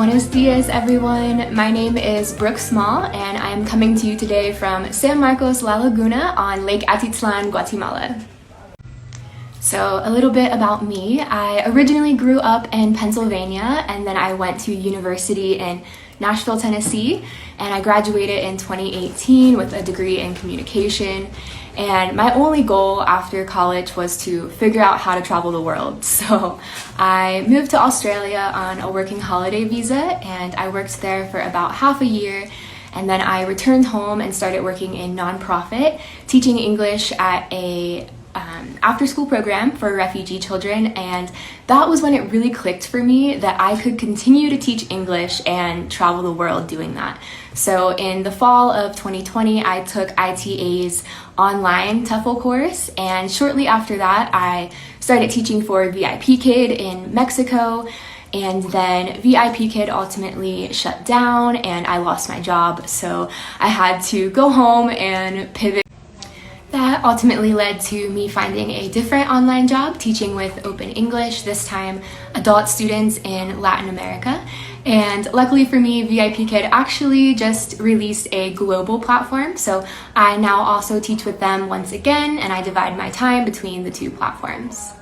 Buenos dias, everyone. My name is Brooke Small, and I am coming to you today from San Marcos La Laguna on Lake Atitlán, Guatemala. So a little bit about me. I originally grew up in Pennsylvania, and then I went to university in Nashville, Tennessee, and I graduated in 2018 with a degree in communication. And my only goal after college was to figure out how to travel the world. So I moved to Australia on a working holiday visa, and I worked there for about half a year. And then I returned home and started working in nonprofit, teaching English at a after-school program for refugee children, and that was when it really clicked for me that I could continue to teach English and travel the world doing that. So in the fall of 2020, I took ITA's online TEFL course, and shortly after that, I started teaching for VIP Kid in Mexico, and then VIP Kid ultimately shut down and I lost my job, so I had to go home and pivot. That ultimately led to me finding a different online job teaching with Open English, this time adult students in Latin America. And luckily for me, VIP Kid actually just released a global platform, so I now also teach with them once again, and I divide my time between the two platforms.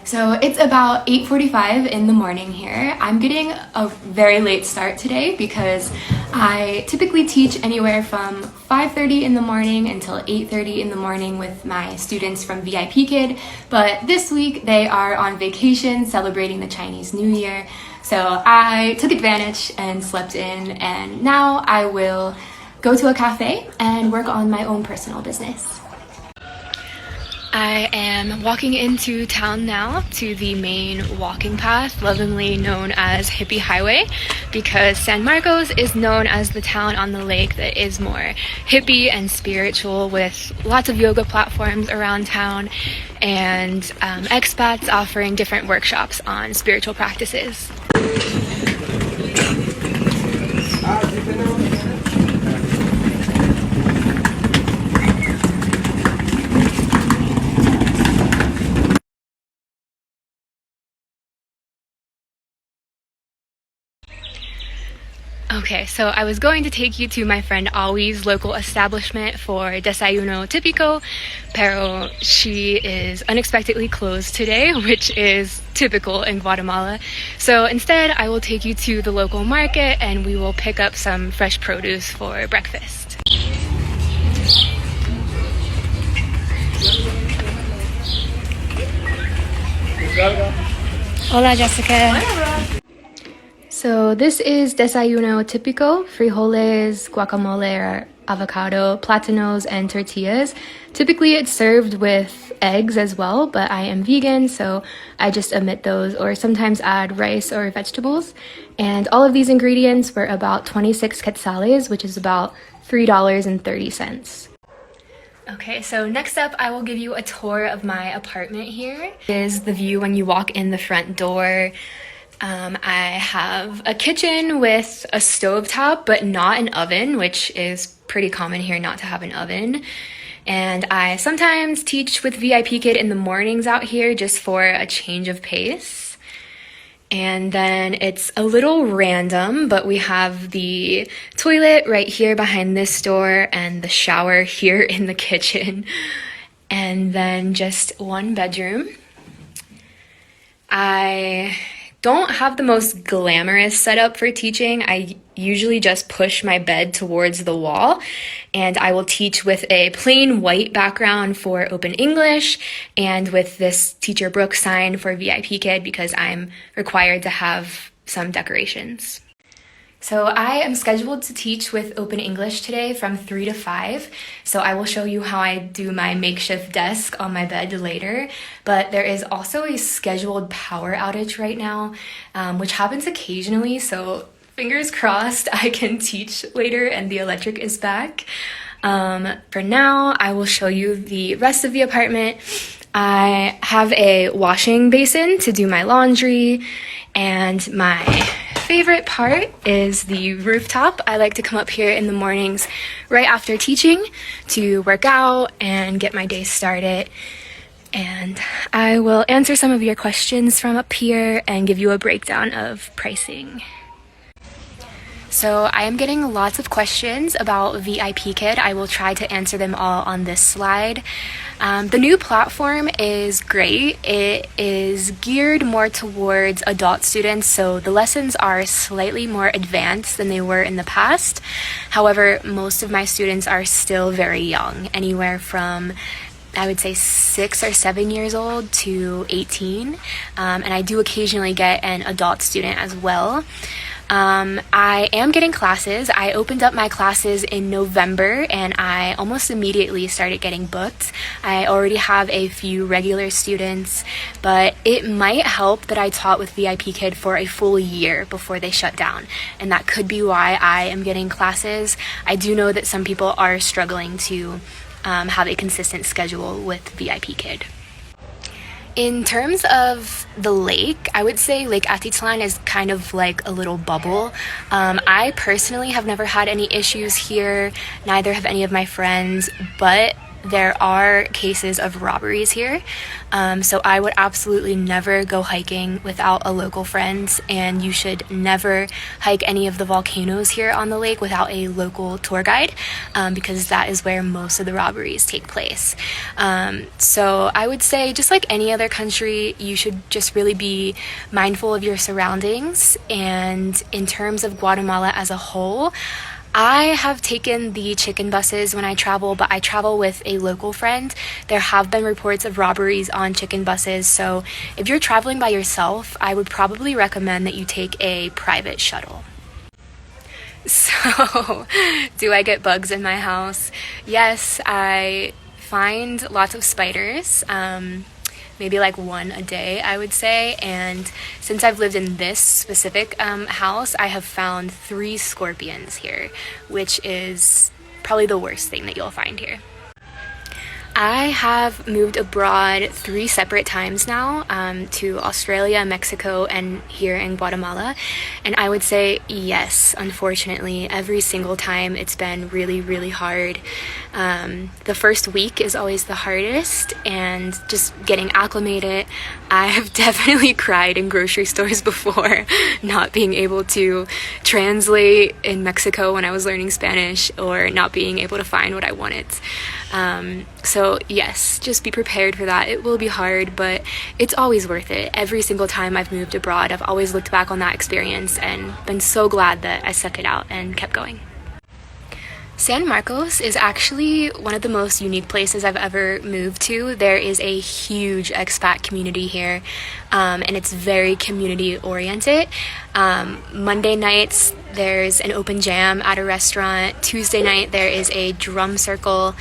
So it's about 8:45 in the morning here. I'm getting a very late start today because I typically teach anywhere from 5:30 in the morning until 8:30 in the morning with my students from VIP Kid, but this week they are on vacation celebrating the Chinese New Year. So I took advantage and slept in, and now I will go to a cafe and work on my own personal business. I am walking into town now to the main walking path, lovingly known as Hippie Highway, because San Marcos is known as the town on the lake that is more hippie and spiritual, with lots of yoga platforms around town and expats offering different workshops on spiritual practices. Okay, so I was going to take you to my friend Awi's local establishment for Desayuno Típico, pero she is unexpectedly closed today, which is typical in Guatemala. So instead, I will take you to the local market and we will pick up some fresh produce for breakfast. Hola, Jessica. So this is Desayuno Típico: frijoles, guacamole, avocado, plátanos, and tortillas. Typically it's served with eggs as well, but I am vegan, so I just omit those or sometimes add rice or vegetables. And all of these ingredients were about 26 quetzales, which is about $3.30. Okay, so next up I will give you a tour of my apartment here. This is the view when you walk in the front door. I have a kitchen with a stovetop, but not an oven, which is pretty common here not to have an oven. And I sometimes teach with VIP Kid in the mornings out here just for a change of pace. And then it's a little random, but we have the toilet right here behind this door and the shower here in the kitchen. And then just one bedroom. I don't have the most glamorous setup for teaching. I usually just push my bed towards the wall, and I will teach with a plain white background for Open English and with this Teacher Brooke sign for VIP Kid because I'm required to have some decorations. So I am scheduled to teach with Open English today from 3 to 5, so I will show you how I do my makeshift desk on my bed later. But there is also a scheduled power outage right now, which happens occasionally, so fingers crossed I can teach later and the electric is back. For now, I will show you the rest of the apartment. I have a washing basin to do my laundry, and my favorite part is the rooftop. I like to come up here in the mornings right after teaching to work out and get my day started. And I will answer some of your questions from up here and give you a breakdown of pricing. So I am getting lots of questions about VIP Kid. I will try to answer them all on this slide. The new platform is great. It is geared more towards adult students, so the lessons are slightly more advanced than they were in the past. However, most of my students are still very young, anywhere from I would say 6 or 7 years old to 18, and I do occasionally get an adult student as well. I am getting classes. I opened up my classes in November and I almost immediately started getting booked. I already have a few regular students, but it might help that I taught with VIP Kid for a full year before they shut down, and that could be why I am getting classes. I do know that some people are struggling to have a consistent schedule with VIP Kid. In terms of the lake, I would say Lake Atitlan is kind of like a little bubble. I personally have never had any issues here, neither have any of my friends, but there are cases of robberies here. So I would absolutely never go hiking without a local friend, and you should never hike any of the volcanoes here on the lake without a local tour guide, because that is where most of the robberies take place. So I would say, just like any other country, you should just really be mindful of your surroundings. And in terms of Guatemala as a whole, I have taken the chicken buses when I travel, but I travel with a local friend. There have been reports of robberies on chicken buses, so if you're traveling by yourself, I would probably recommend that you take a private shuttle. So, do I get bugs in my house? Yes, I find lots of spiders. Maybe like one a day, I would say. And since I've lived in this specific house, I have found 3 scorpions here, which is probably the worst thing that you'll find here. I have moved abroad 3 separate times now, to Australia, Mexico, and here in Guatemala. And I would say yes, unfortunately, every single time it's been really, really hard. The first week is always the hardest, and just getting acclimated. I have definitely cried in grocery stores before, not being able to translate in Mexico when I was learning Spanish, or not being able to find what I wanted. So yes, just be prepared for that. It will be hard, but it's always worth it. Every single time I've moved abroad, I've always looked back on that experience and been so glad that I stuck it out and kept going. San Marcos is actually one of the most unique places I've ever moved to. There is a huge expat community here, and it's very community oriented. Monday nights there's an open jam at a restaurant. Tuesday night there is a drum circle.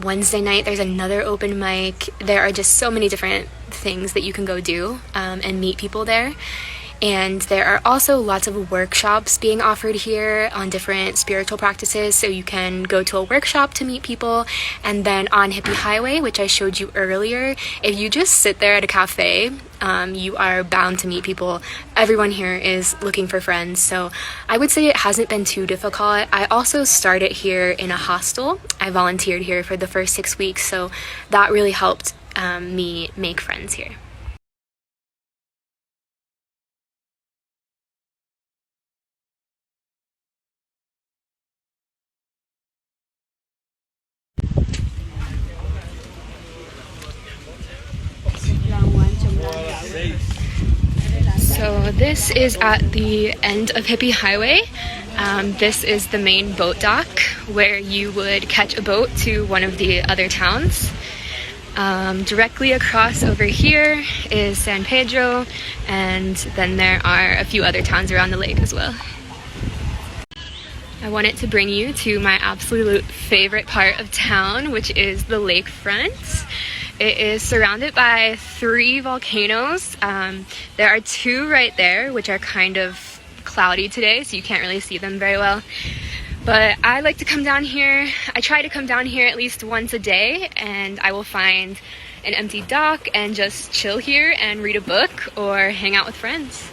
Wednesday night there's another open mic. There are just so many different things that you can go do and meet people there. And there are also lots of workshops being offered here on different spiritual practices, so you can go to a workshop to meet people. And then on Hippie Highway, which I showed you earlier, if you just sit there at a cafe, you are bound to meet people. Everyone here is looking for friends, so I would say it hasn't been too difficult. I also started here in a hostel. I volunteered here for the first 6 weeks, so that really helped me make friends here. So this is at the end of Hippie Highway. This is the main boat dock where you would catch a boat to one of the other towns. Directly across over here is San Pedro, and then there are a few other towns around the lake as well. I wanted to bring you to my absolute favorite part of town, which is the lakefront. It is surrounded by 3 volcanoes. There are 2 right there, which are kind of cloudy today, so you can't really see them very well. But I like to come down here. I try to come down here at least once a day, and I will find an empty dock and just chill here and read a book or hang out with friends.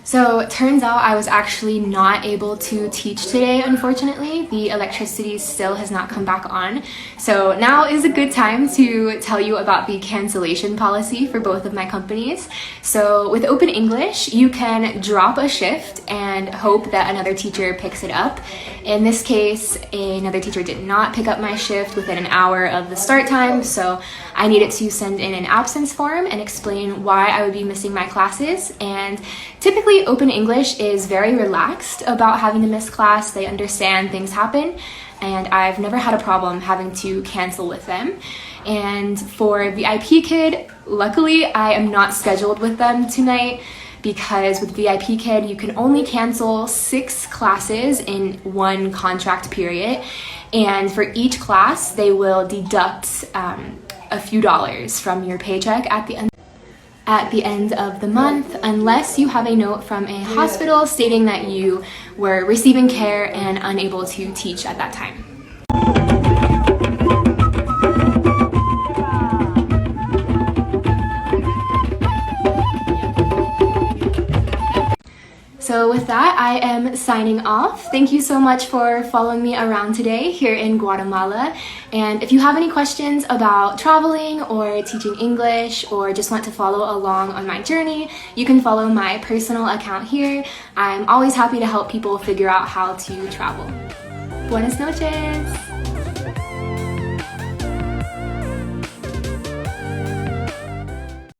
So it turns out I was actually not able to teach today, unfortunately. The electricity still has not come back on. So now is a good time to tell you about the cancellation policy for both of my companies. So with Open English, you can drop a shift and hope that another teacher picks it up. In this case, another teacher did not pick up my shift within an hour of the start time, so I needed to send in an absence form and explain why I would be missing my classes. And typically Open English is very relaxed about having to miss class. They understand things happen, and I've never had a problem having to cancel with them. And for VIP Kid, luckily I am not scheduled with them tonight, because with VIP Kid you can only cancel 6 classes in one contract period, and for each class they will deduct a few dollars from your paycheck at the end of the month, unless you have a note from a hospital stating that you were receiving care and unable to teach at that time. So with that, I am signing off. Thank you so much for following me around today here in Guatemala. And if you have any questions about traveling or teaching English, or just want to follow along on my journey, you can follow my personal account here. I'm always happy to help people figure out how to travel. Buenas noches!